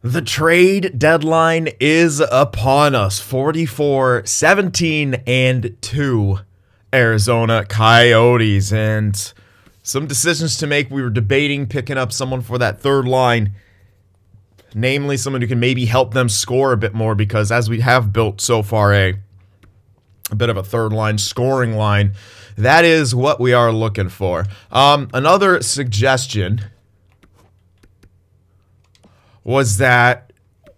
The trade deadline is upon us. 44-17-2 Arizona Coyotes, and some decisions to make. We were debating picking up someone for that third line, namely someone who can maybe help them score a bit more, because as we have built so far a bit of a third line scoring line, that is what we are looking for. Another suggestion was that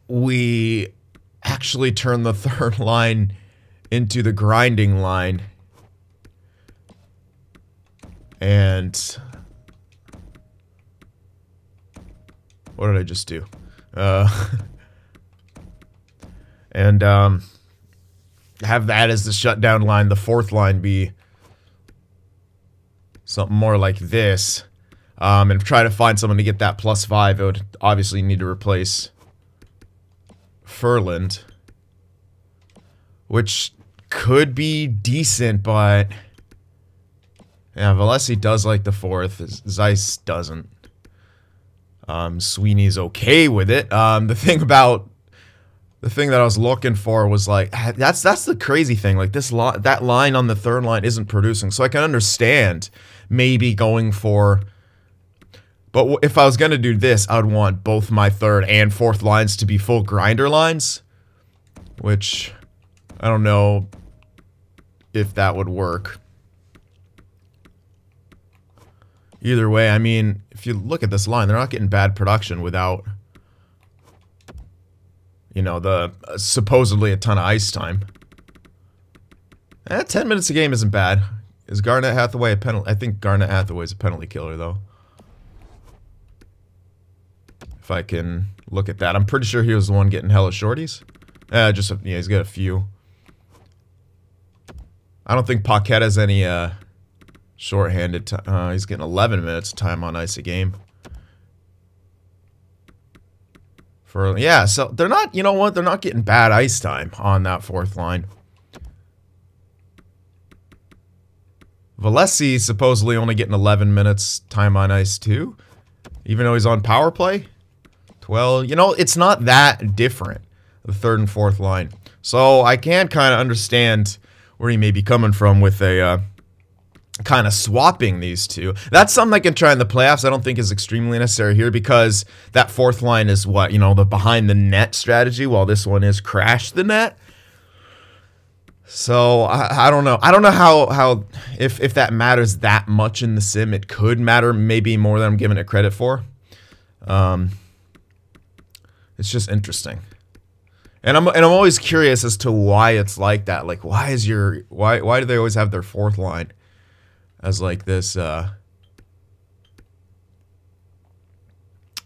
we actually turn the third line into the grinding line. And what did I just do? And have that as the shutdown line, the fourth line be something more like this. And try to find someone to get that +5. It would obviously need to replace Ferland, which could be decent, but yeah, Valesi does like the fourth. Zeiss doesn't. Sweeney's okay with it. The thing that I was looking for was like, that's the crazy thing. Like that line on the third line isn't producing, so I can understand maybe going for. But if I was going to do this, I would want both my third and fourth lines to be full grinder lines, which I don't know if that would work. Either way, I mean, if you look at this line, they're not getting bad production without, you know, the supposedly a ton of ice time. 10 minutes a game isn't bad. Is Garnet Hathaway a penalty? I think Garnet Hathaway is a penalty killer, though. If I can look at that. I'm pretty sure he was the one getting hella shorties. Yeah, he's got a few. I don't think Paquette has any shorthanded time. He's getting 11 minutes time on ice a game. Yeah, so they're not, you know what? They're not getting bad ice time on that fourth line. Valesi supposedly only getting 11 minutes time on ice too, even though he's on power play. Well, you know, it's not that different, the third and fourth line. So I can kind of understand where he may be coming from with a kind of swapping these two. That's something I can try in the playoffs. I don't think is extremely necessary here, because that fourth line is what, you know, the behind the net strategy, while this one is crash the net. So I don't know. I don't know how if that matters that much in the sim. It could matter maybe more than I'm giving it credit for. It's just interesting, and I'm always curious as to why it's like that. Like, why do they always have their fourth line as like this, you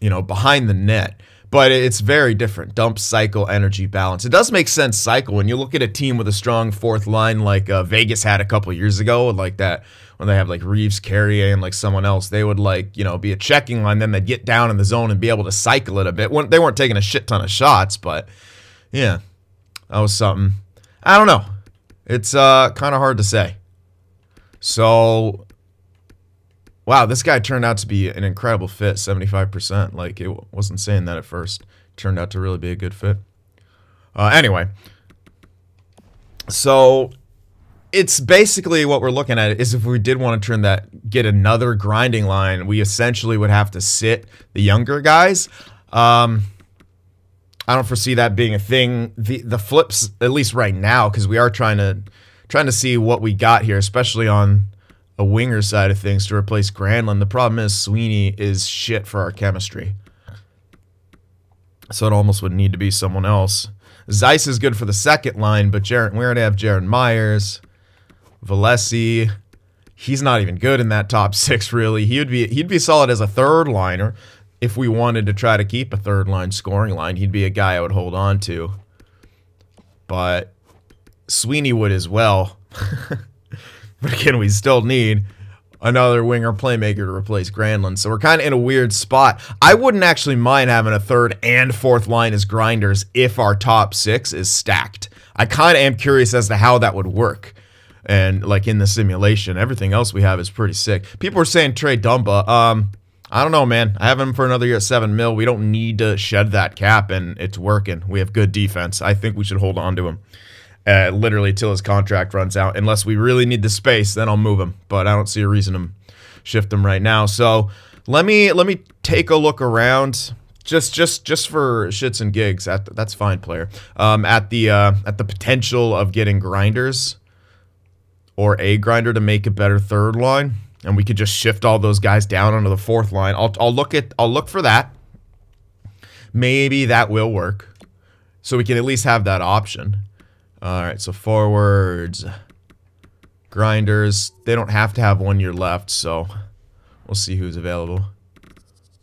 know, behind the net? But it's very different. Dump, cycle, energy, balance. It does make sense, cycle. When you look at a team with a strong fourth line like Vegas had a couple years ago, like that, when they have like Reeves, Carrier, and like someone else, they would like, you know, be a checking line, then they'd get down in the zone and be able to cycle it a bit. They weren't taking a shit ton of shots, but yeah, that was something. I don't know. It's kind of hard to say. So, wow, this guy turned out to be an incredible fit, 75%. Like, it wasn't saying that at first. Turned out to really be a good fit. Anyway, so it's basically what we're looking at is if we did want to get another grinding line, we essentially would have to sit the younger guys. I don't foresee that being a thing. The flips, at least right now, because we are trying to see what we got here, especially on a winger side of things to replace Granlund. The problem is Sweeney is shit for our chemistry, so it almost would need to be someone else. Zeiss is good for the second line, but we already have Jaron Myers. Valesi, he's not even good in that top six, really. He'd be solid as a third liner if we wanted to try to keep a third line scoring line. He'd be a guy I would hold on to, but Sweeney would as well. But again, we still need another winger playmaker to replace Granlund, so we're kind of in a weird spot. I wouldn't actually mind having a third and fourth line as grinders if our top six is stacked. I kind of am curious as to how that would work. And like in the simulation, everything else we have is pretty sick. People are saying trade Dumba. I don't know, man. I have him for another year at 7 mil. We don't need to shed that cap, and it's working. We have good defense. I think we should hold on to him literally till his contract runs out. Unless we really need the space, then I'll move him. But I don't see a reason to shift him right now. So let me take a look around. Just for shits and gigs. That's fine, player. At the potential of getting grinders or a grinder to make a better third line. And we could just shift all those guys down onto the fourth line. I'll look for that. Maybe that will work. So we can at least have that option. Alright, so forwards. Grinders. They don't have to have 1 year left, so we'll see who's available.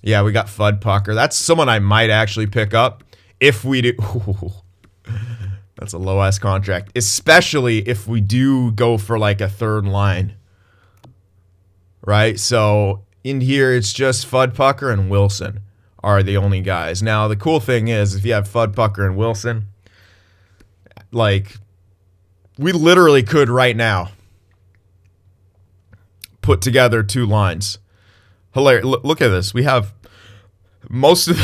Yeah, we got CynFtWProductions. That's someone I might actually pick up if we do. Ooh, that's a low-ass contract. Especially if we do go for like a third line. Right, so in here it's just CynFtWProductions and Wilson are the only guys. Now the cool thing is if you have CynFtWProductions and Wilson, like we literally could right now put together 2 lines. Hilarious! Look at this. We have most of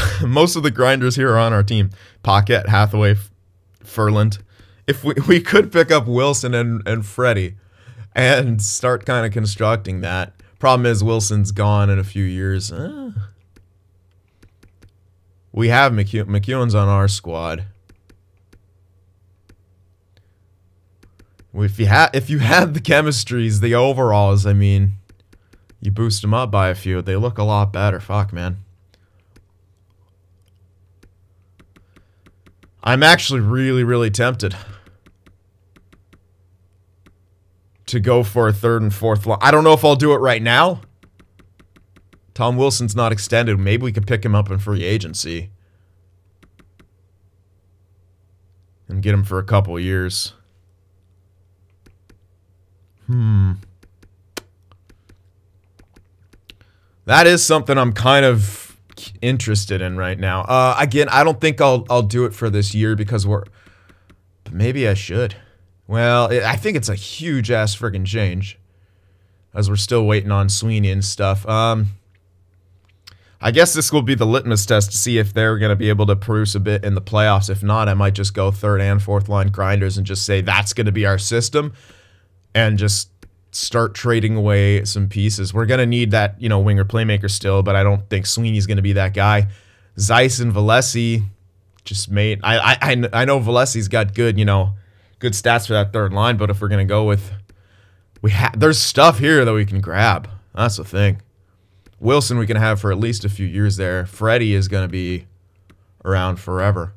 the grinders here are on our team. Pocket, Hathaway, Furland. If we could pick up Wilson and Freddie and start kind of constructing that. Problem is Wilson's gone in a few years. We have McEwen's on our squad. If you had the chemistries, the overalls, I mean, you boost them up by a few, they look a lot better. Fuck, man. I'm actually really tempted to go for a third and fourth line. I don't know if I'll do it right now. Tom Wilson's not extended. Maybe we could pick him up in free agency. And get him for a couple years. That is something I'm kind of interested in right now. Again, I don't think I'll do it for this year because but maybe I should. Well, I think it's a huge-ass friggin' change. As we're still waiting on Sweeney and stuff. I guess this will be the litmus test to see if they're going to be able to produce a bit in the playoffs. If not, I might just go third and fourth line grinders and just say that's going to be our system. And just start trading away some pieces. We're going to need that, you know, winger playmaker still, but I don't think Sweeney's going to be that guy. Zeiss and Valesi just made... I know Valesi's got good, you know... good stats for that third line, but if we're going to go with... there's stuff here that we can grab. That's the thing. Wilson we can have for at least a few years there. Freddie is going to be around forever.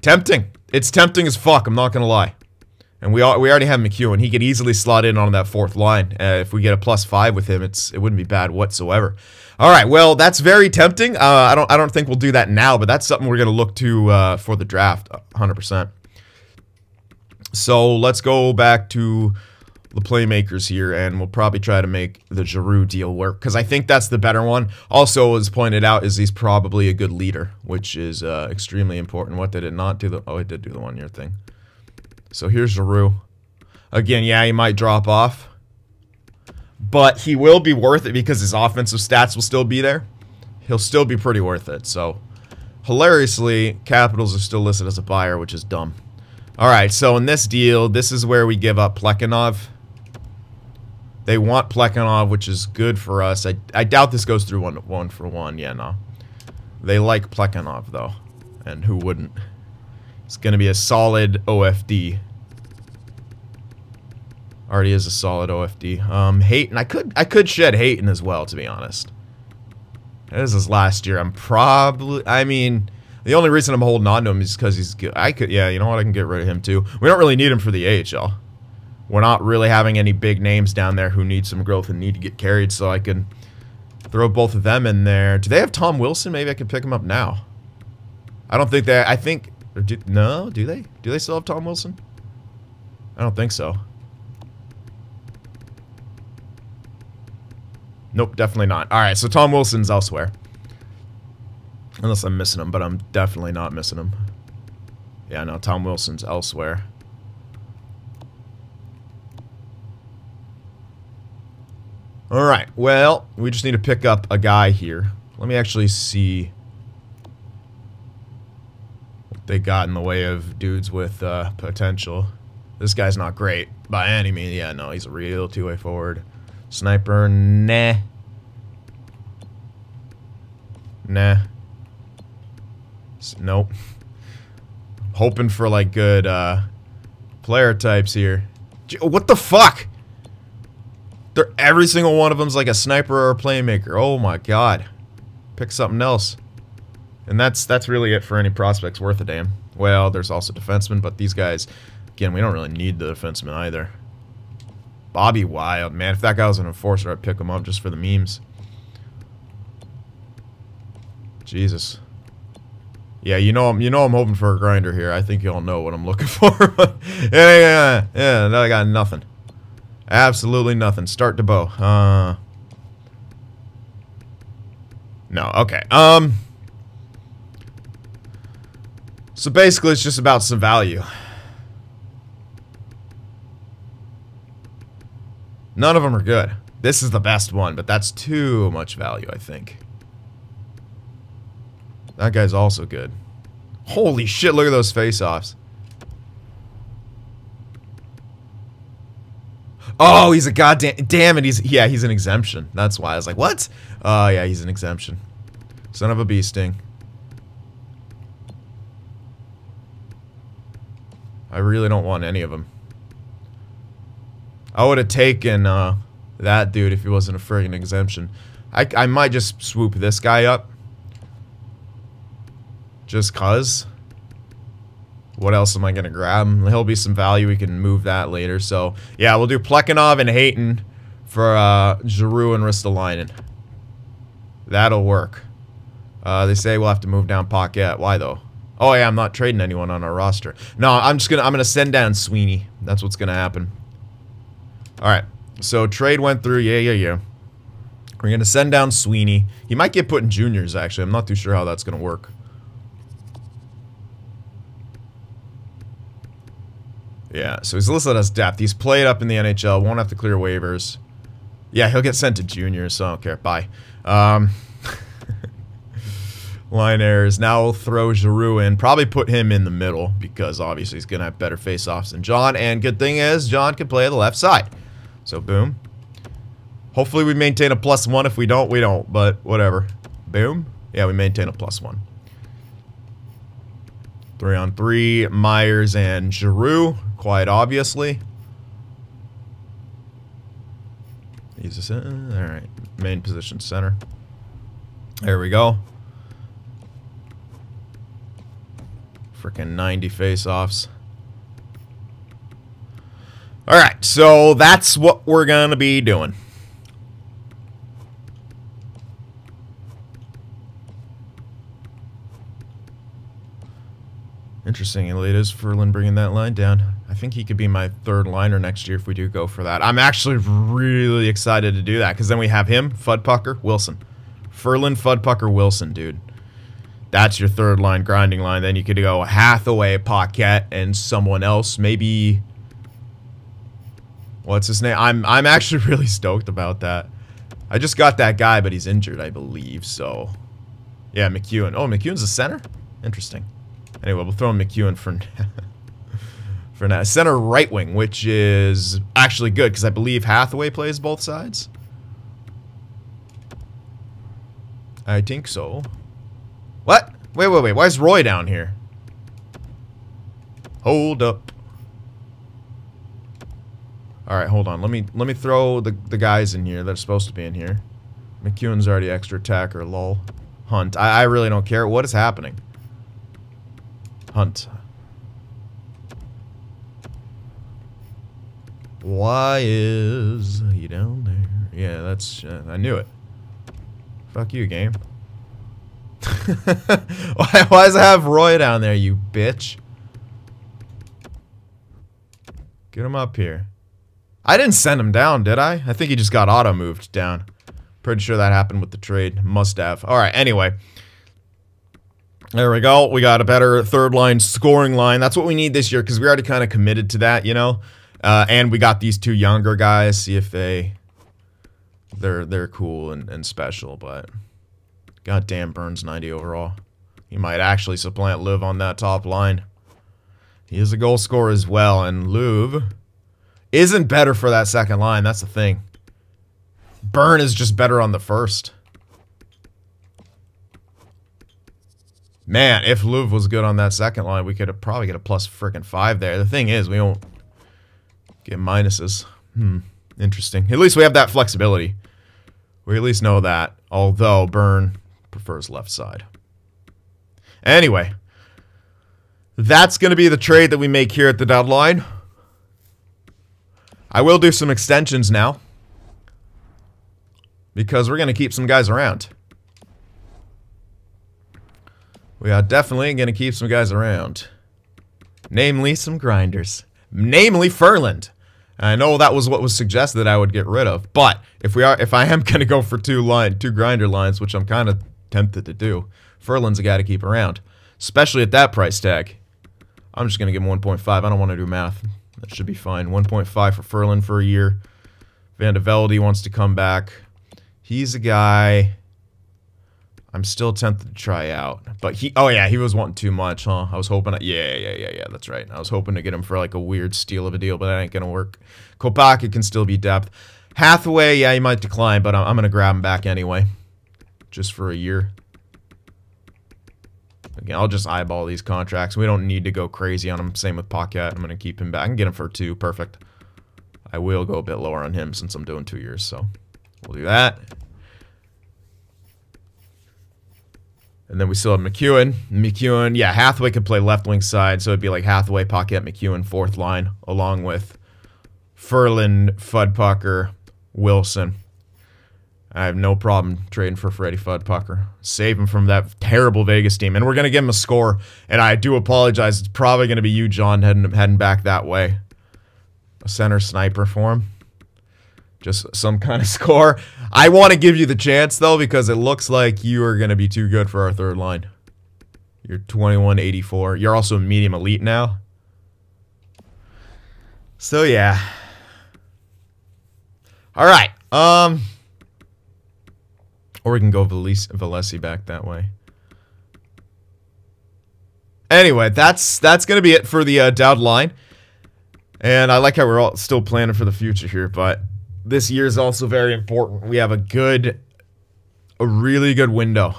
Tempting. It's tempting as fuck, I'm not going to lie. And we already have McEwen. He could easily slot in on that fourth line. If we get a +5 with him, it wouldn't be bad whatsoever. All right, well, that's very tempting. I don't think we'll do that now, but that's something we're going to look to for the draft, 100%. So let's go back to the playmakers here, and we'll probably try to make the Giroux deal work, because I think that's the better one. Also, as pointed out, is he's probably a good leader, which is extremely important. What did it not do? Oh, it did do the 1 year thing. So here's Giroux. Again, yeah, he might drop off. But he will be worth it because his offensive stats will still be there. He'll still be pretty worth it. So, hilariously, Capitals are still listed as a buyer, which is dumb. Alright, so in this deal, this is where we give up Plekhanov. They want Plekhanov, which is good for us. I doubt this goes through one for one. Yeah, no. They like Plekhanov, though. And who wouldn't? It's going to be a solid OFD. Already is a solid OFD. Hayton, I could shed Hayton as well, to be honest. This is last year. I mean, the only reason I'm holding on to him is because he's good. Yeah, you know what? I can get rid of him too. We don't really need him for the AHL. We're not really having any big names down there who need some growth and need to get carried, so I can throw both of them in there. Do they have Tom Wilson? Maybe I could pick him up now. I don't think they... I think... no, do they? Do they still have Tom Wilson? I don't think so. Nope, definitely not. Alright, so Tom Wilson's elsewhere. Unless I'm missing him, but I'm definitely not missing him. Yeah, no, Tom Wilson's elsewhere. All right. Well, we just need to pick up a guy here. Let me actually see what they got in the way of dudes with potential. This guy's not great by any means. Yeah, no, he's a real two-way forward. Sniper, nah. Nah. Nope. Hoping for like good player types here. What the fuck? Every single one of them's like a sniper or a playmaker. Oh my god. Pick something else. And that's really it for any prospects worth a damn. Well, there's also defensemen, but these guys, again, we don't really need the defensemen either. Bobby Wild, man, if that guy was an enforcer, I'd pick him up just for the memes. Jesus. Yeah, you know I'm hoping for a grinder here. I think y'all know what I'm looking for. yeah, I got nothing. Absolutely nothing. Start to bow. No, okay. So basically it's just about some value. None of them are good. This is the best one, but that's too much value, I think. That guy's also good. Holy shit, look at those face-offs. Oh, he's a goddamn... Damn it, he's an exemption. That's why. I was like, what? Oh, yeah, he's an exemption. Son of a bee sting. I really don't want any of them. I would have taken that dude if he wasn't a friggin' exemption. I might just swoop this guy up. Just cuz. What else am I gonna grab? He'll be some value. We can move that later. So yeah, we'll do Plekhanov and Hayton for Giroux and Ristolainen. That'll work. They say we'll have to move down Paquette. Why though? Oh yeah, I'm not trading anyone on our roster. No, I'm gonna send down Sweeney. That's what's gonna happen. All right. So trade went through. Yeah. We're gonna send down Sweeney. He might get put in juniors actually. I'm not too sure how that's gonna work. Yeah, so he's listed as depth. He's played up in the NHL. Won't have to clear waivers. Yeah, he'll get sent to juniors, so I don't care. Bye. Line errors. Now we'll throw Giroux in. Probably put him in the middle because obviously he's going to have better face-offs than John. And good thing is, John can play the left side. So, boom. Hopefully we maintain a +1. If we don't, we don't. But whatever. Boom. Yeah, we maintain a +1. 3-on-3. Myers and Giroux. Quite obviously. He's a center. Alright. Main position center. There we go. Freaking 90 face-offs. Alright, so that's what we're gonna be doing. Interesting, it is Ferland bringing that line down. I think he could be my third liner next year if we do go for that. I'm actually really excited to do that, because then we have him, Fudpucker, Wilson. Ferland, Fudpucker, Wilson, dude. That's your third line, grinding line. Then you could go Hathaway, Paquette, and someone else. Maybe... What's his name? I'm actually really stoked about that. I just got that guy, but he's injured, I believe, so... Yeah, McEwen. Oh, McEwen's a center? Interesting. Anyway, we'll throw in McEwen for for now. Center right wing, which is actually good because I believe Hathaway plays both sides. I think so. What? Wait. Why is Roy down here? Hold up. All right, hold on. Let me throw the guys in here that are supposed to be in here. McEwen's already extra attacker. Lol. Hunt. I really don't care. What is happening? Hunt. Why is he down there? Yeah, that's... I knew it. Fuck you, game. Why does it have Roy down there, you bitch? Get him up here. I didn't send him down, did I? I think he just got auto-moved down. Pretty sure that happened with the trade. Must have. Alright, anyway. There we go. We got a better third line scoring line. That's what we need this year because we already kind of committed to that, you know? And we got these two younger guys. See if they they're cool and special, but goddamn, Burns 90 overall. He might actually supplant Löw on that top line. He is a goal scorer as well, and Löw isn't better for that second line. That's the thing. Burn is just better on the first. Man, if Löw was good on that second line, we could probably get a plus freaking 5 there. The thing is, we don't get minuses. Interesting. At least we have that flexibility. We at least know that. Although Burn prefers left side. Anyway, that's going to be the trade that we make here at the deadline. I will do some extensions now, because we're going to keep some guys around. We are definitely going to keep some guys around. Namely, some grinders. Namely, Ferland. I know that was what was suggested that I would get rid of. But if I am going to go for two grinder lines, which I'm kind of tempted to do, Ferland's a guy to keep around. Especially at that price tag. I'm just going to give him 1.5. I don't want to do math. That should be fine. 1.5 for Ferland for a year. Van de Velde wants to come back. He's a guy I'm still tempted to try out. But oh yeah, he was wanting too much, huh? I was hoping, yeah, that's right. I was hoping to get him for like a weird steal of a deal, but that ain't gonna work. Kopaka can still be depth. Hathaway, yeah, he might decline, but I'm gonna grab him back anyway. Just for a year. Again, I'll just eyeball these contracts. We don't need to go crazy on him. Same with Paquette. I'm gonna keep him back. I can get him for 2. Perfect. I will go a bit lower on him since I'm doing 2 years, so we'll do that. And then we still have McEwen. McEwen, yeah, Hathaway could play left wing side, so it'd be like Hathaway, Paquette, McEwen, 4th line, along with Ferland, Fudpucker, Wilson. I have no problem trading for Freddie Fudpucker. Save him from that terrible Vegas team. And we're going to give him a score. And I do apologize. It's probably going to be you, John, heading back that way. A center sniper for him. Just some kind of score. I want to give you the chance, though, because it looks like you are going to be too good for our 3rd line. You're 2184. You're also medium elite now. So, yeah. All right. Or we can go Valesi back that way. Anyway, that's going to be it for the deadline. And I like how we're all still planning for the future here, but this year is also very important. We have a really good window.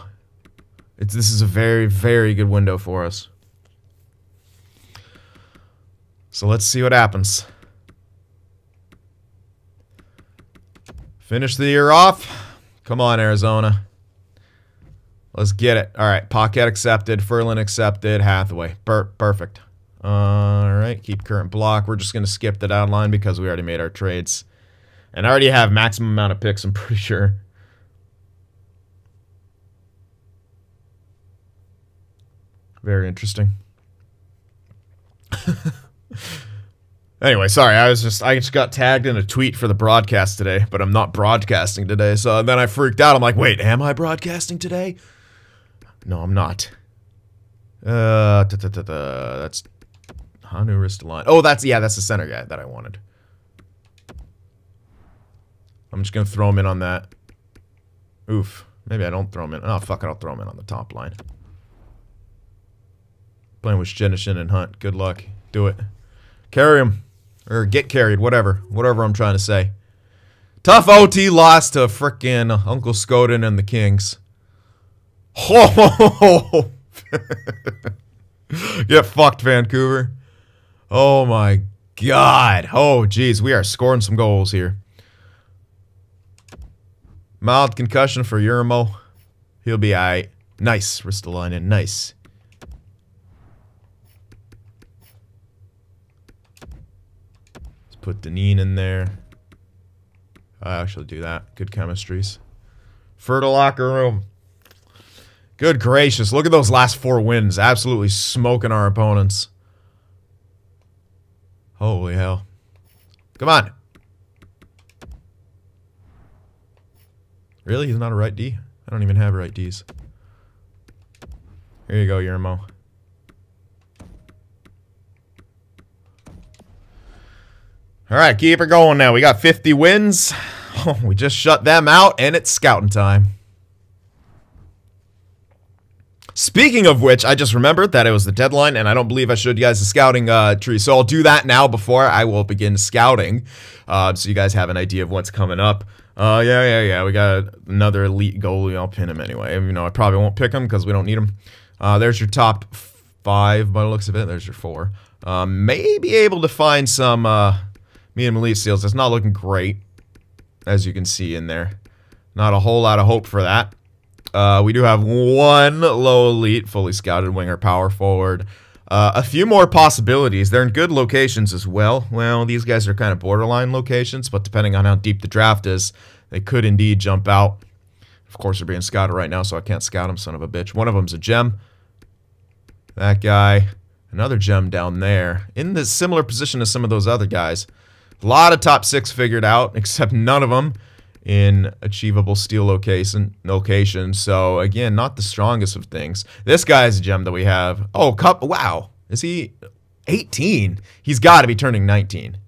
This is a very, very good window for us. So let's see what happens. Finish the year off. Come on, Arizona. Let's get it. All right, Paquette accepted. Ferland accepted. Hathaway. Perfect. All right, keep current block. We're just going to skip the deadline because we already made our trades. And I already have maximum amount of picks, I'm pretty sure. Very interesting. Anyway, sorry, I just got tagged in a tweet for the broadcast today, but I'm not broadcasting today. So then I freaked out. I'm like, wait, am I broadcasting today? No, I'm not. That's Hanu Ristolainen. Oh, that's the center guy that I wanted. I'm just gonna throw him in on that. Oof. Maybe I don't throw him in. Oh, fuck it, I'll throw him in on the top line. Playing with Shenishin and Hunt. Good luck. Do it. Carry him. Or get carried, whatever. Whatever I'm trying to say. Tough OT loss to frickin' Uncle Scoden and the Kings. Oh! Get fucked, Vancouver. Oh my god. Oh, jeez. We are scoring some goals here. Mild concussion for Urmo. He'll be aight. Nice, Ristolainen. Nice. Let's put Deneen in there. I actually do that. Good chemistries. Fertile locker room. Good gracious. Look at those last 4 wins. Absolutely smoking our opponents. Holy hell. Come on. Really? He's not a right D? I don't even have right Ds. Here you go, Yermo. Alright, keep it going now. We got 50 wins. Oh, we just shut them out, and it's scouting time. Speaking of which, I just remembered that it was the deadline, and I don't believe I showed you guys the scouting tree. So I'll do that now before I will begin scouting, so you guys have an idea of what's coming up. Yeah. We got another elite goalie. I'll pin him anyway. You know, I probably won't pick him because we don't need him. There's your top 5 by the looks of it. There's your 4. May be able to find some medium elite seals. It's not looking great, as you can see in there. Not a whole lot of hope for that. We do have 1 low elite, fully scouted winger, power forward. A few more possibilities. They're in good locations as well. Well, these guys are kind of borderline locations, but depending on how deep the draft is, they could indeed jump out. Of course, they're being scouted right now, so I can't scout them, son of a bitch. One of them's a gem. That guy. Another gem down there. In the similar position as some of those other guys. A lot of top 6 figured out, except none of them in achievable steal location. So again, not the strongest of things. This guy's a gem that we have. Oh, cup. Wow. Is he 18? He's got to be turning 19.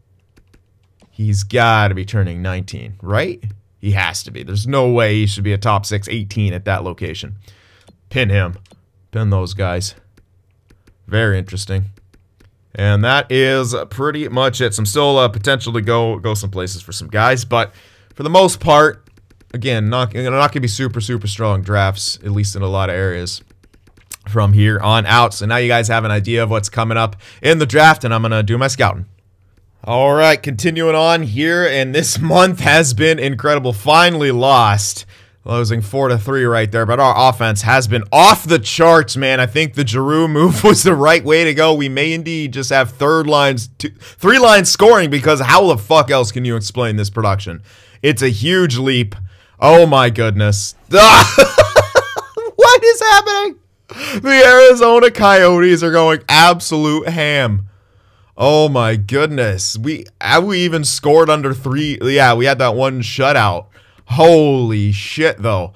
He's got to be turning 19, right? He has to be. There's no way he should be a top 6 18 at that location. Pin him. Pin those guys. Very interesting. And that is pretty much it. Some still potential to go some places for some guys, but for the most part, again, not going to be super strong drafts, at least in a lot of areas from here on out. So now you guys have an idea of what's coming up in the draft, and I'm going to do my scouting. All right, continuing on here, and this month has been incredible. Finally lost, losing 4-3 right there, but our offense has been off the charts, man. I think the Giroux move was the right way to go. We may indeed just have 3 lines scoring, because how the fuck else can you explain this production? It's a huge leap. Oh my goodness. What is happening? The Arizona Coyotes are going absolute ham. Oh my goodness. We even scored under 3. Yeah, we had that one shutout. Holy shit, though.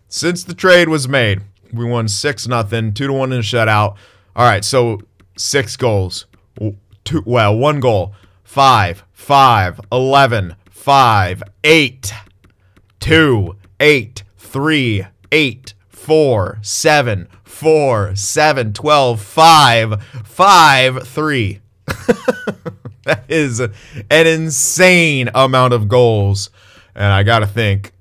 Since the trade was made, we won 6-0, 2-1 in a shutout. All right, so 6 goals. 1 goal. 5, 11, 5, 8, 2, 8, 3, 8, 4, 7, 4, 7, 12, 5, 5, 3. That is an insane amount of goals. And I got to think,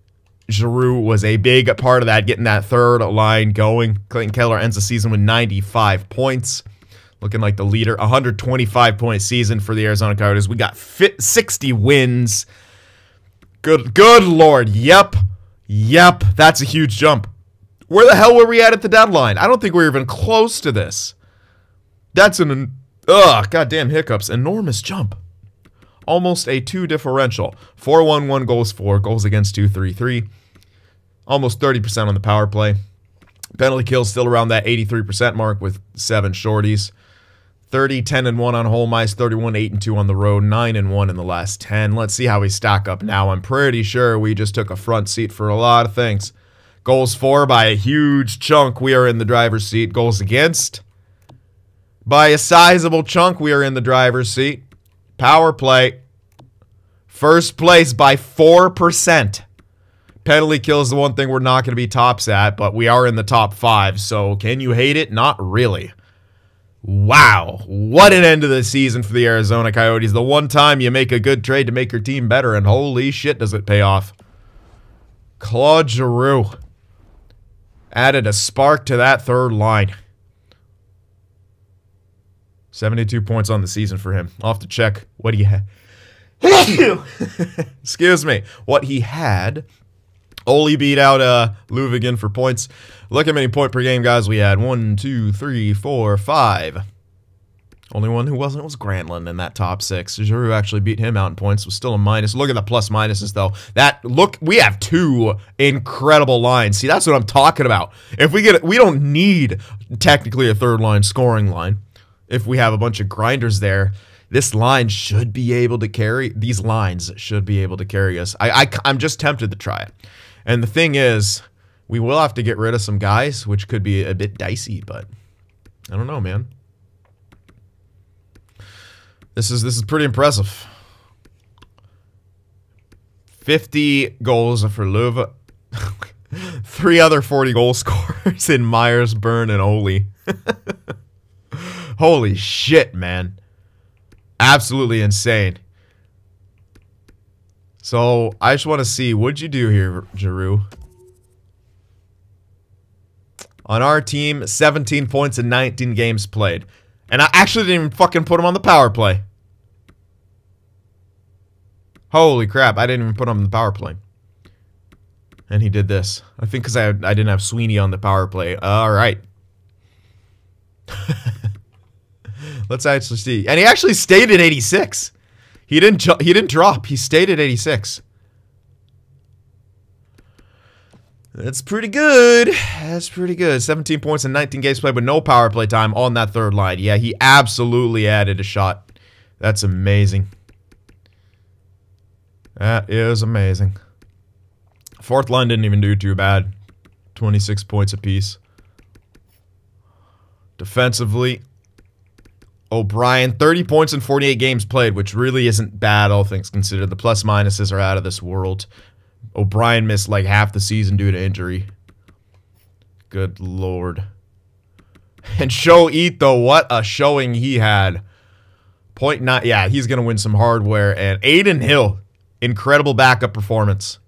Giroux was a big part of that, getting that 3rd line going. Clayton Keller ends the season with 95 points. Looking like the leader. 125-point season for the Arizona Coyotes. We got 60 wins. Good Lord. Yep. That's a huge jump. Where the hell were we at the deadline? I don't think we were even close to this. That's an... goddamn hiccups. Enormous jump. Almost a 2 differential. 4-1-1 goals for. Goals against 2-3-3. Almost 30% on the power play. Penalty kills still around that 83% mark with 7 shorties. 30, 10-1 on home ice, 31, 8-2 on the road, 9-1 in the last 10. Let's see how we stack up now. I'm pretty sure we just took a front seat for a lot of things. Goals for by a huge chunk. We are in the driver's seat. Goals against by a sizable chunk. We are in the driver's seat. Power play. First place by 4%. Penalty kill is the one thing we're not going to be tops at, but we are in the top 5. So can you hate it? Not really. Wow, what an end to the season for the Arizona Coyotes. The one time you make a good trade to make your team better, and holy shit does it pay off. Claude Giroux added a spark to that 3rd line. 72 points on the season for him. I'll have to check what he had. Excuse me. What he had. Ole beat out Luvigan for points. Look how many point per game guys we had. 1, 2, 3, 4, 5. Only one who wasn't was Granlund in that top 6. Giroux actually beat him out in points. Was still a minus. Look at the plus minuses though. We have 2 incredible lines. See, that's what I'm talking about. If we don't need technically a 3rd line scoring line. If we have a bunch of grinders there, this line should be able to carry. These lines should be able to carry us. I'm just tempted to try it. And the thing is, we will have to get rid of some guys, which could be a bit dicey, but I don't know, man. This is pretty impressive. 50 goals for Löwe. 3 other 40 goal scorers in Myers, Byrne, and Ole. Holy shit, man. Absolutely insane. So, I just want to see, what'd you do here, Giroux? On our team, 17 points in 19 games played. And I actually didn't even fucking put him on the power play. Holy crap, I didn't even put him on the power play. And he did this. I think because I didn't have Sweeney on the power play. Alright. Let's actually see. And he actually stayed at 86. He didn't drop. He stayed at 86. That's pretty good. That's pretty good. 17 points in 19 games played with no power play time on that third line. Yeah, he absolutely added a shot. That's amazing. That is amazing. Fourth line didn't even do too bad. 26 points apiece. Defensively, O'Brien, 30 points in 48 games played, which really isn't bad, all things considered. The plus minuses are out of this world. O'Brien missed like half the season due to injury. Good lord. And Sho Ito, what a showing he had. 0.9, yeah, he's going to win some hardware. And Aiden Hill, incredible backup performance.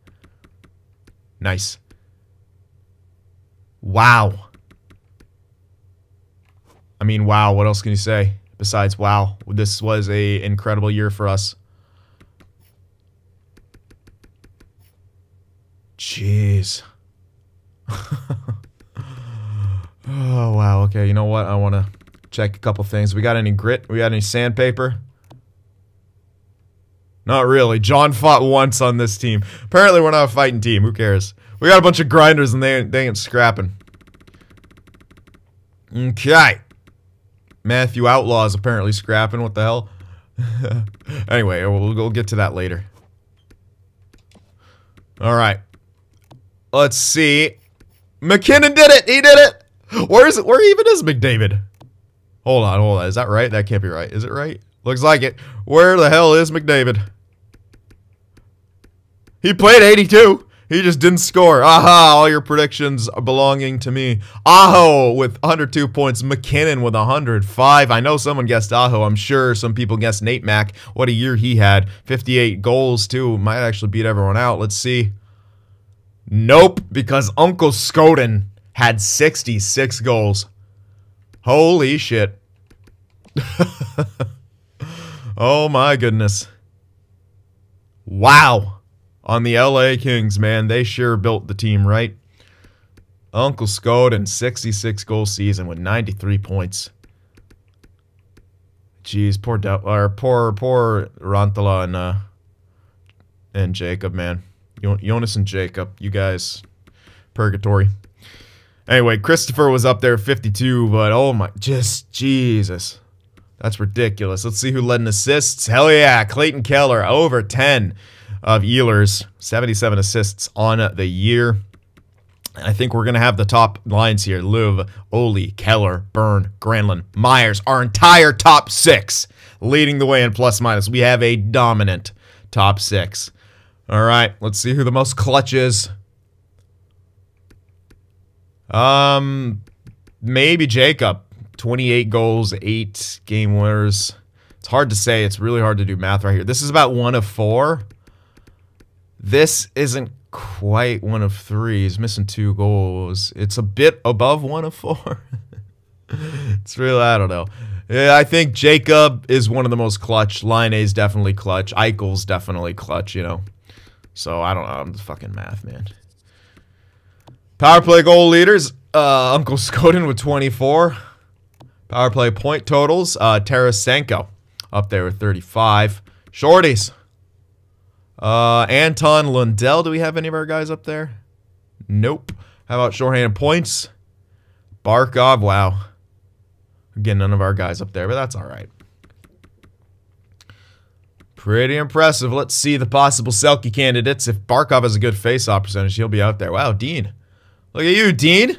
Nice. Wow. I mean, wow, what else can you say besides wow? This was an incredible year for us. Jeez. Oh, wow. Okay, you know what? I want to check a couple things. We got any grit? We got any sandpaper? Not really. John fought once on this team. Apparently, we're not a fighting team. Who cares? We got a bunch of grinders and they ain't scrapping. Okay. Matthew Outlaw is apparently scrapping. What the hell? Anyway, we'll get to that later. Alright. Let's see. McKinnon did it! He did it! Where is it? Where even is McDavid? Hold on, hold on. Is that right? That can't be right. Is it right? Looks like it. Where the hell is McDavid? He played 82. He just didn't score. Aha, all your predictions are belonging to me. Aho with 102 points. McKinnon with 105. I know someone guessed Aho. I'm sure some people guessed Nate Mack. What a year he had. 58 goals, too. Might actually beat everyone out. Let's see. Nope, because Uncle Skoden had 66 goals. Holy shit. Oh my goodness. Wow. On the LA Kings, man, they sure built the team right. Uncle Skoden, 66 goal season with 93 points. Jeez, poor Rantala and Jacob, man. Jonas and Jacob, you guys, purgatory. Anyway, Christopher was up there 52, but oh my, just Jesus. That's ridiculous. Let's see who led in assists. Hell yeah, Clayton Keller, over 10 of Ehlers, 77 assists on the year. I think we're going to have the top lines here. Löwe, Ole, Keller, Byrne, Granlund, Myers, our entire top 6 leading the way in plus minus. We have a dominant top 6. All right, let's see who the most clutch is. Maybe Jacob. 28 goals, 8 game winners. It's hard to say. It's really hard to do math right here. This is about 1 of 4. This isn't quite 1 of 3. He's missing 2 goals. It's a bit above 1 of 4. It's really, I don't know. Yeah, I think Jacob is one of the most clutch. Laine's definitely clutch. Eichel's definitely clutch, you know. So, I don't know. I'm the fucking math, man. Power play goal leaders. Uncle Skoden with 24. Power play point totals. Tarasenko up there with 35. Shorties. Anton Lundell. Do we have any of our guys up there? Nope. How about shorthanded points? Barkov. Wow. Again, none of our guys up there, but that's all right. Pretty impressive. Let's see the possible Selke candidates. If Barkov has a good face-off percentage, he'll be out there. Wow, Dean. Look at you, Dean.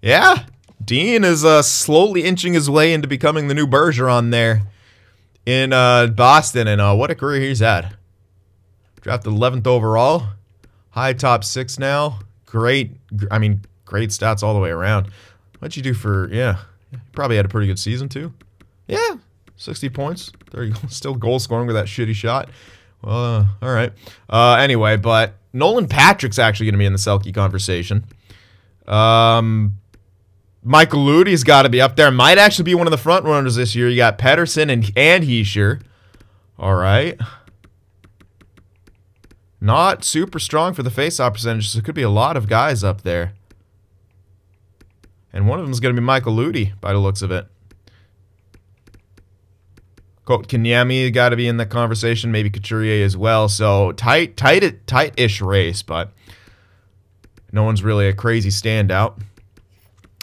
Yeah. Dean is slowly inching his way into becoming the new Bergeron there in Boston, and what a career he's had. Drafted 11th overall. High top 6 now. Great stats all the way around. What'd you do for, yeah. Probably had a pretty good season too. Yeah, 60 points. There you go. Still goal scoring with that shitty shot. All right. Anyway, but Nolan Patrick's actually going to be in the Selke conversation. Michael Ludy's got to be up there. Might actually be one of the front runners this year. You got Pedersen and Heischer. All right. Not super strong for the faceoff percentage, so it could be a lot of guys up there. And one of them is going to be Michael Ludy, by the looks of it. Kotkaniemi got to be in the conversation. Maybe Couturier as well. So tight-ish race, but no one's really a crazy standout.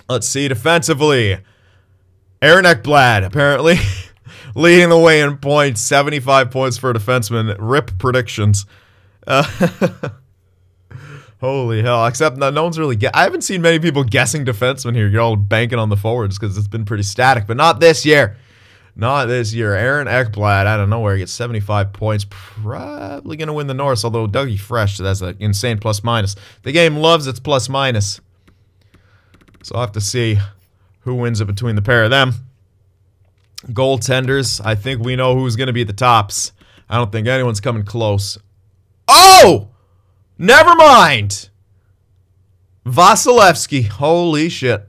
Let's see defensively. Aaron Ekblad, apparently, leading the way in points. 75 points for a defenseman. RIP predictions. Holy hell. Except no one's really I haven't seen many people guessing defensemen here. You're all banking on the forwards because it's been pretty static. But not this year. Not this year. Aaron Ekblad, out of nowhere, gets 75 points. Probably going to win the Norris, although Dougie Fresh, that's an insane plus-minus. The game loves its plus-minus. So I'll have to see who wins it between the pair of them. Goaltenders, I think we know who's going to be at the tops. I don't think anyone's coming close. Oh! Never mind! Vasilevsky. Holy shit.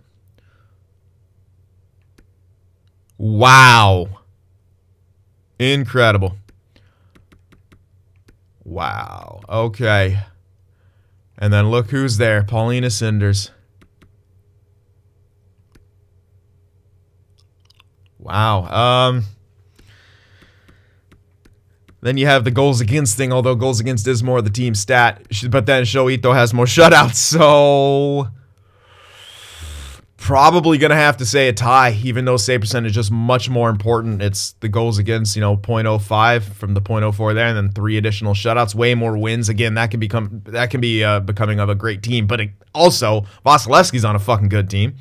Wow. Incredible. Wow. Okay. And then look who's there. Paulina Cinders. Wow. Then you have the goals against thing, although goals against is more the team stat. But then Shoito has more shutouts, so probably going to have to say a tie, even though save percentage is much more important. It's the goals against, 0.05 from the 0.04 there, and then 3 additional shutouts, way more wins. Again, that can be becoming of a great team. But also, Vasilevsky's on a fucking good team.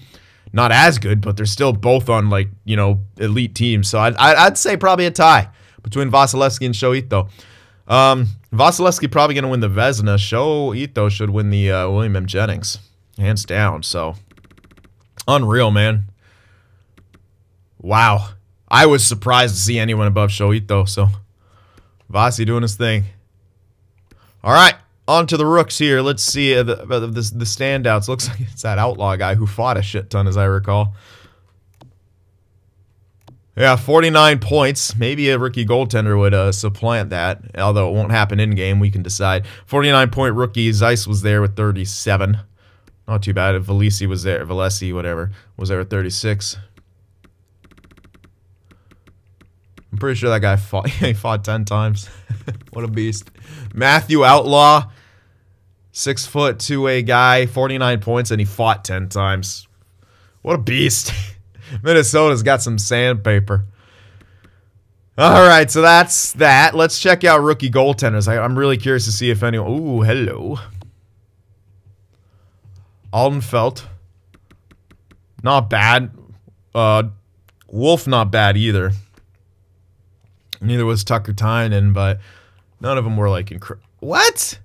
Not as good, but they're still both on, elite teams. So I'd say probably a tie between Vasilevsky and Shoito. Vasilevsky probably going to win the Vezina. Shoito should win the William M. Jennings. Hands down, so unreal, man. Wow. I was surprised to see anyone above Shoito, so Vasi doing his thing. All right, on to the rooks here. Let's see the standouts. Looks like it's that outlaw guy who fought a shit ton, as I recall. Yeah, 49 points. Maybe a rookie goaltender would supplant that, although it won't happen in-game. We can decide. 49-point rookie. Zeiss was there with 37. Not too bad. If Valisi was there, Valesi, whatever, was there at 36. I'm pretty sure that guy fought. He fought 10 times. What a beast. Matthew Outlaw, 6 foot, 2-way guy, 49 points, and he fought 10 times. What a beast. Minnesota's got some sandpaper. All right, so that's that. Let's check out rookie goaltenders. I'm really curious to see if anyone. Ooh, hello. Aldenfelt. Not bad. Wolf, not bad either. Neither was Tucker Tynan, but none of them were like what?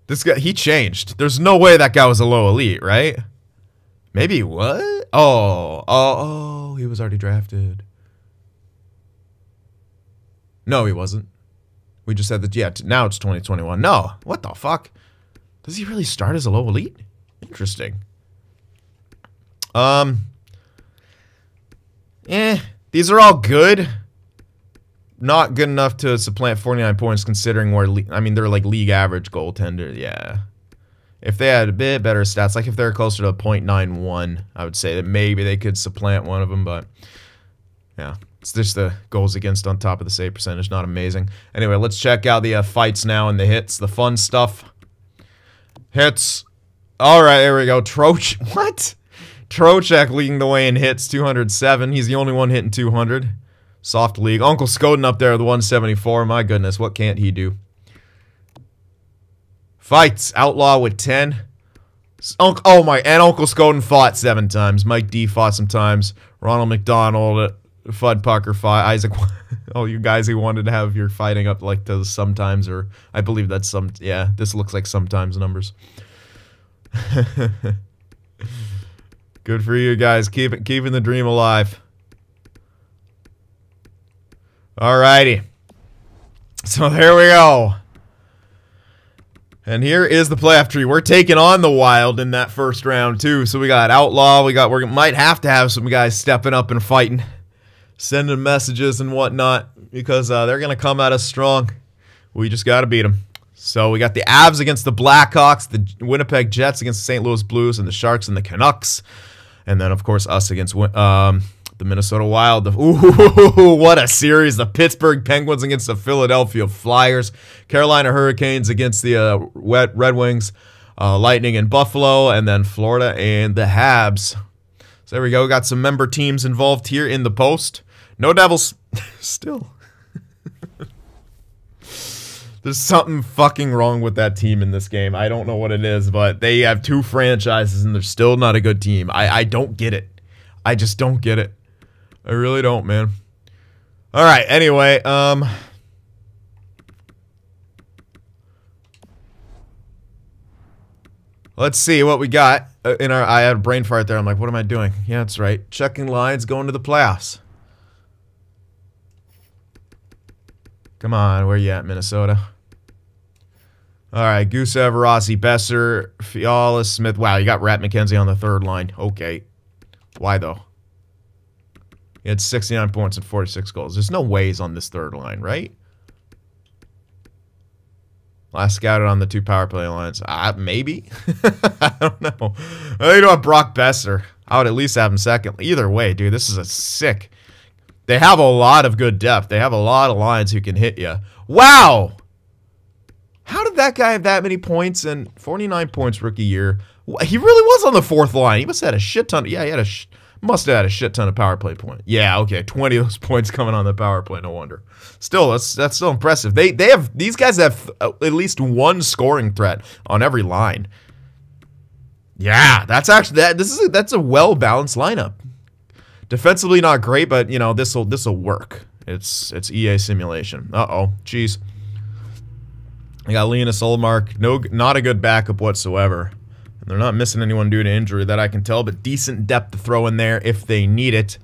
This guy, he changed. There's no way that guy was a low elite, right? Maybe what? Oh, he was already drafted. No, he wasn't. We just said that, yeah, now it's 2021. No, what the fuck? Does he really start as a low elite? Interesting. These are all good. Not good enough to supplant 49 points considering where, they're like league average goaltender, yeah. If they had a bit better stats, like if they're closer to a .91, I would say that maybe they could supplant one of them, but yeah. It's just the goals against on top of the save percentage, not amazing. Anyway, let's check out the fights now and the hits, the fun stuff. Hits. All right, there we go. What? Trocheck leading the way in hits, 207. He's the only one hitting 200. Soft league. Uncle Scoden up there with 174. My goodness, what can't he do? Fights. Outlaw with 10. Oh my, and Uncle Scoden fought 7 times. Mike D fought some times. Ronald McDonald, Fudd Pucker, Isaac, all you guys who wanted to have your fighting up like those sometimes, or I believe that's some, yeah, this looks like sometimes numbers. Good for you guys, keeping the dream alive. Alrighty. So there we go. And here is the playoff tree. We're taking on the Wild in that first round too. So we got Outlaw, we might have to have some guys stepping up and fighting, sending messages and whatnot, because they're gonna come at us strong. We just gotta beat them. So we got the Avs against the Blackhawks, the Winnipeg Jets against the St. Louis Blues, and the Sharks and the Canucks. And then, of course, us against the Minnesota Wild. Ooh, what a series. The Pittsburgh Penguins against the Philadelphia Flyers. Carolina Hurricanes against the Red Wings. Lightning and Buffalo. And then Florida and the Habs. So there we go. Got some member teams involved here in the post. No Devils. Still. There's something fucking wrong with that team in this game. I don't know what it is, but they have two franchises and they're still not a good team. I don't get it. I just don't get it. I really don't, man. All right, anyway, let's see what we got in our. I had a brain fart there. I'm like, what am I doing? Yeah, that's right. Checking lines, going to the playoffs. Come on, where you at, Minnesota? All right, Gusev, Rossi, Besser, Fiala, Smith. Wow, you got Rat McKenzie on the third line. Okay. Why, though? He had 69 points and 46 goals. There's no way he's on this third line, right? Last scouted on the 2 power play lines. Maybe? I don't know. You know what? Brock Besser. I would at least have him second. Either way, dude, this is a sick... They have a lot of good depth. They have a lot of lines who can hit you. Wow! How did that guy have that many points and 49 points rookie year? He really was on the fourth line. He must have had a shit ton. Yeah, he had must have had a shit ton of power play points. Yeah, okay, 20 of those points coming on the power play. No wonder. Still, that's still impressive. These guys have at least one scoring threat on every line. Yeah, that's actually that's a well balanced lineup. Defensively not great, but you know this'll work. It's EA simulation. Jeez. I got Linus Ullmark. Not a good backup whatsoever. And they're not missing anyone due to injury that I can tell, but decent depth to throw in there if they need it.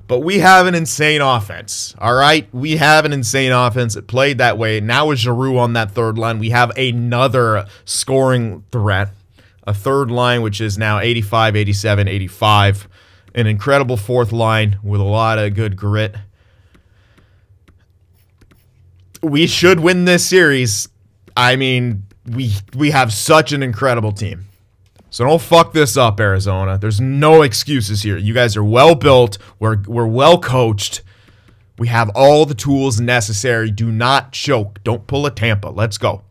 But we have an insane offense. All right, we have an insane offense. It played that way. Now with Giroux on that third line, we have another scoring threat. A third line which is now 85, 87, 85. An incredible fourth line with a lot of good grit. We should win this series. I mean, we have such an incredible team. So don't fuck this up, Arizona. There's no excuses here. You guys are well built. We're well coached. We have all the tools necessary. Do not choke. Don't pull a Tampa. Let's go.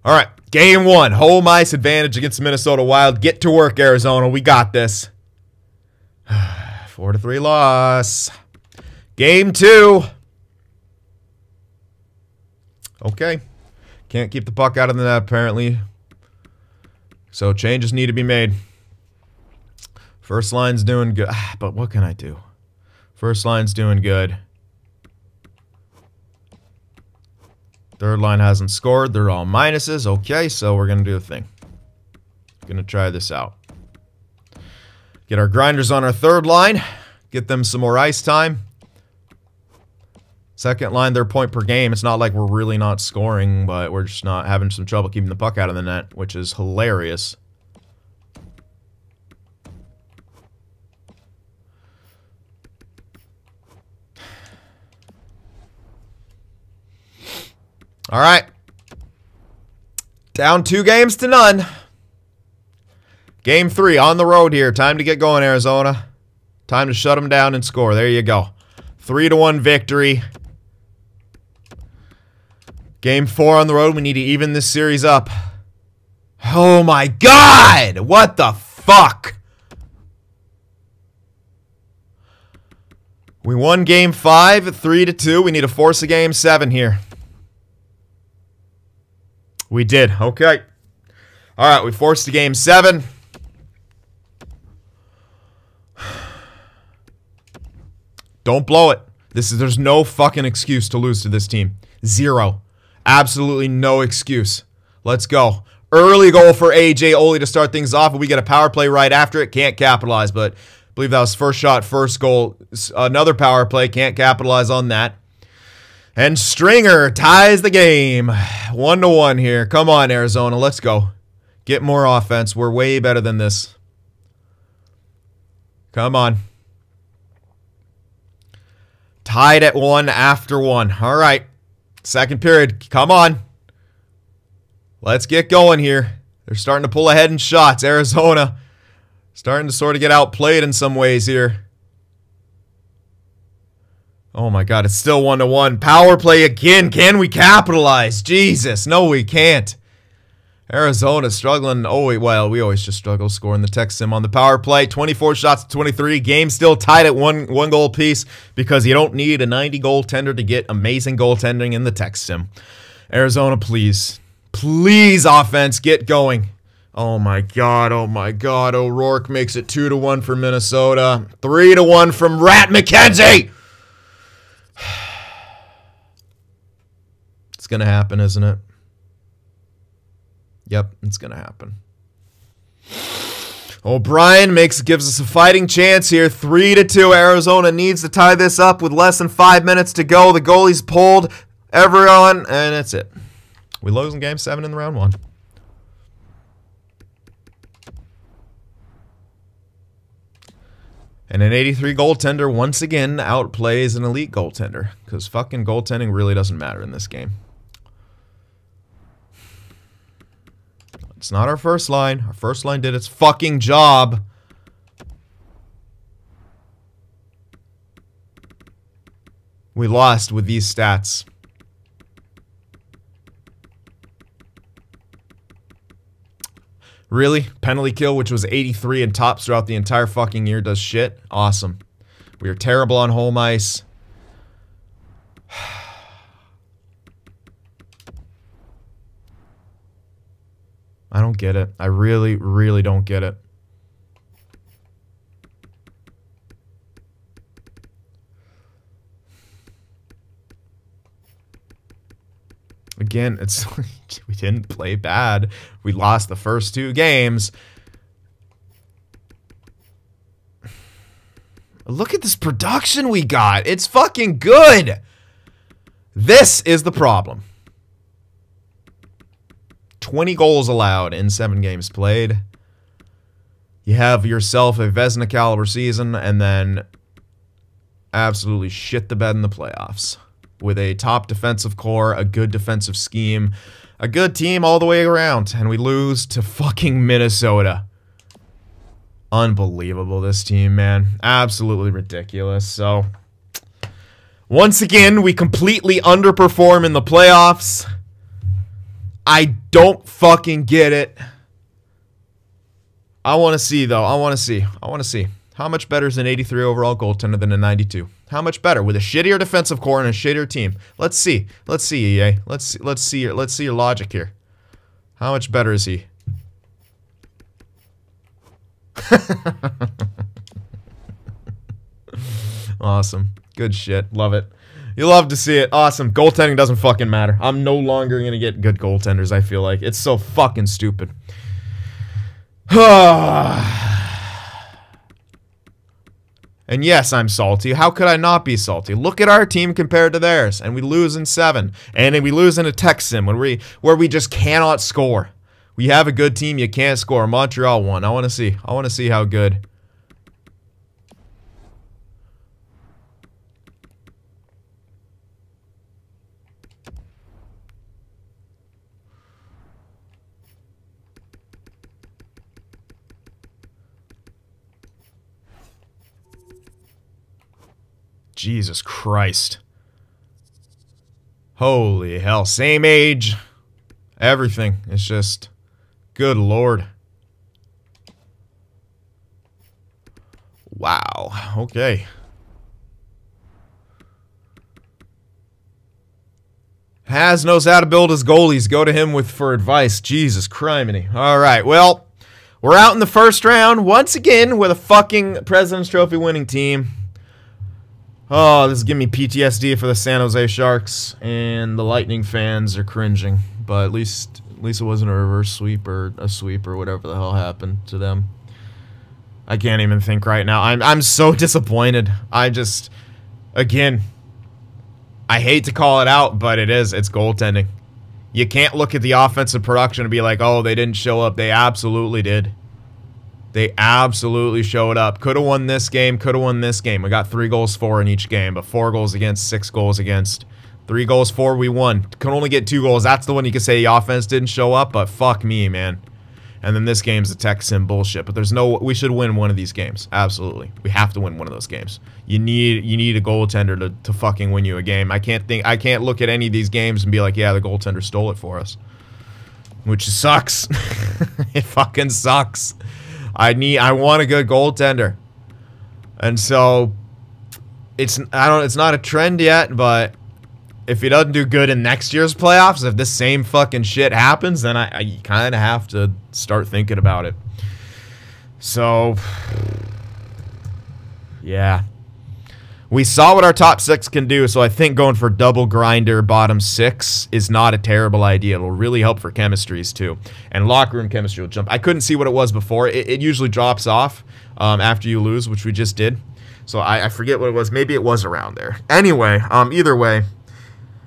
All right, game 1. Home ice advantage against the Minnesota Wild. Get to work, Arizona. We got this. 4-3 loss. Game 2. Okay. Can't keep the puck out of the net, apparently. So changes need to be made. First line's doing good. But what can I do? First line's doing good. Third line hasn't scored. They're all minuses. Okay, so we're going to do the thing. Going to try this out. Get our grinders on our third line. Get them some more ice time. Second line, their point per game. It's not like we're really not scoring, but we're just not having some trouble keeping the puck out of the net, which is hilarious. All right. Down 2-0. Game 3 on the road here. Time to get going, Arizona. Time to shut them down and score. There you go. 3-1 victory. Game 4 on the road. We need to even this series up. Oh my God! What the fuck? We won game 5, 3-2. We need to force a game 7 here. We did. Okay. All right, we forced a game 7. Don't blow it. There's no fucking excuse to lose to this team. Zero. Absolutely no excuse. Let's go. Early goal for AJ Ole to start things off, and we get a power play right after it. Can't capitalize, but I believe that was first shot, first goal. Another power play. Can't capitalize on that. And Stringer ties the game. 1-1 here. Come on, Arizona. Let's go. Get more offense. We're way better than this. Come on. Tied at 1 after 1. All right. Second period. Come on. Let's get going here. They're starting to pull ahead in shots. Arizona starting to sort of get outplayed in some ways here. Oh my God, it's still 1-1. Power play again. Can we capitalize? Jesus, no we can't. Arizona struggling. Oh, well, we always just struggle scoring the tech sim on the power play. 24 shots to 23. Game still tied at one goal apiece because you don't need a 90 goaltender to get amazing goaltending in the tech sim. Arizona, please. Please, offense, get going. Oh my God, oh my God. O'Rourke makes it 2-1 for Minnesota. 3-1 from Rat McKenzie. It's going to happen, isn't it? Yep, it's going to happen. O'Brien gives us a fighting chance here. 3-2. Arizona needs to tie this up with less than 5 minutes to go. The goalie's pulled. Everyone, and that's it. We lose in Game 7 in the round 1. And an 83 goaltender once again outplays an elite goaltender. Because fucking goaltending really doesn't matter in this game. It's not our first line. Our first line did its fucking job. We lost with these stats. Really? Penalty kill, which was 83 and tops throughout the entire fucking year, does shit? Awesome. We are terrible on home ice. I don't get it. I really, really don't get it. Again, it's we didn't play bad. We lost the first 2 games. Look at this production we got. It's fucking good. This is the problem. 20 goals allowed in 7 games played. You have yourself a Vezina caliber season and then absolutely shit the bed in the playoffs. With a top defensive core, a good defensive scheme, a good team all the way around, and we lose to fucking Minnesota. Unbelievable, this team, man. Absolutely ridiculous. So, once again, we completely underperform in the playoffs. I don't fucking get it. I want to see, though. I want to see. How much better is an 83 overall goaltender than a 92? How much better with a shittier defensive core and a shittier team? Let's see. Let's see, EA. Let's see your logic here. How much better is he? Awesome. Good shit. Love it. You love to see it. Awesome. Goaltending doesn't fucking matter. I'm no longer going to get good goaltenders, I feel like. It's so fucking stupid. And yes, I'm salty. How could I not be salty? Look at our team compared to theirs, and we lose in 7. And then we lose in a tech sim where we just cannot score. We have a good team, you can't score. Montreal won. I want to see. I want to see how good. Jesus Christ. Holy hell. Same age. Everything. It's just... Good Lord. Wow. Okay. Has knows how to build his goalies. Go to him for advice. Jesus criminy. Alright, well... We're out in the first round. Once again with a fucking President's Trophy winning team. Oh, this is giving me PTSD for the San Jose Sharks, and the Lightning fans are cringing. But at least it wasn't a reverse sweep or a sweep or whatever the hell happened to them. I can't even think right now. I'm so disappointed. Again, I hate to call it out, but it's goaltending. You can't look at the offensive production and be like, oh, they didn't show up. They absolutely did. They absolutely showed up. Could have won this game. Could have won this game. We got 3 goals for in each game, but 4 goals against, 6 goals against. 3 goals for, we won. Could only get 2 goals. That's the one you could say the offense didn't show up, but fuck me, man. And then this game's the tech sim bullshit. But we should win one of these games. Absolutely. We have to win one of those games. You need a goaltender to fucking win you a game. I can't look at any of these games and be like, yeah, the goaltender stole it for us. Which sucks. It fucking sucks. I want a good goaltender. And so it's not a trend yet, but if he doesn't do good in next year's playoffs, if this same fucking shit happens, then I kind of have to start thinking about it. So, yeah. We saw what our top 6 can do, so I think going for double grinder bottom 6 is not a terrible idea. It'll really help for chemistries, too. And locker room chemistry will jump. I couldn't see what it was before. It usually drops off after you lose, which we just did. So I forget what it was. Maybe it was around there. Anyway, either way,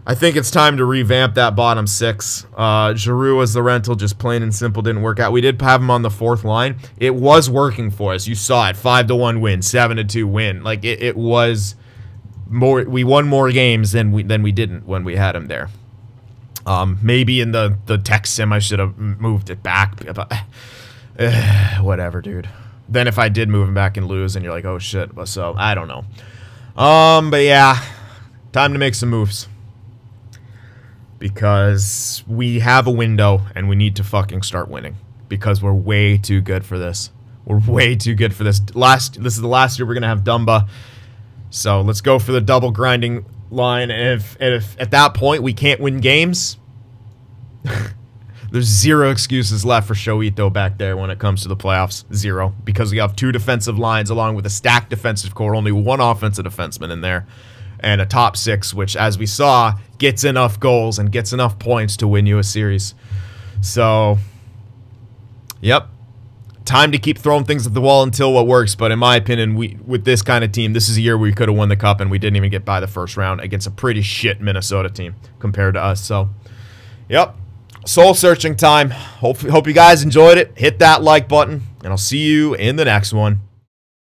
I think it's time to revamp that bottom 6. Giroux as the rental, just plain and simple, didn't work out. We did have him on the 4th line. It was working for us. You saw it. 5-1 win, 7-2 win. Like, it was more. We won more games than we didn't when we had him there. Maybe in the tech sim I should have moved it back. But, whatever, dude. Then if I did move him back and lose, and you're like, oh shit. So, I don't know. But yeah, time to make some moves. Because we have a window, and we need to fucking start winning. Because we're way too good for this. We're way too good for this. This is the last year we're going to have Dumba. So let's go for the double grinding line. And if at that point we can't win games, there's 0 excuses left for Shoito back there when it comes to the playoffs. 0. Because we have 2 defensive lines along with a stacked defensive core. Only 1 offensive defenseman in there. And a top 6, which, as we saw, gets enough goals and gets enough points to win you a series. So, yep. Time to keep throwing things at the wall until what works. But in my opinion, with this kind of team, this is a year we could have won the cup, and we didn't even get by the first round against a pretty shit Minnesota team compared to us. So, yep. Soul-searching time. Hope you guys enjoyed it. Hit that like button, and I'll see you in the next one.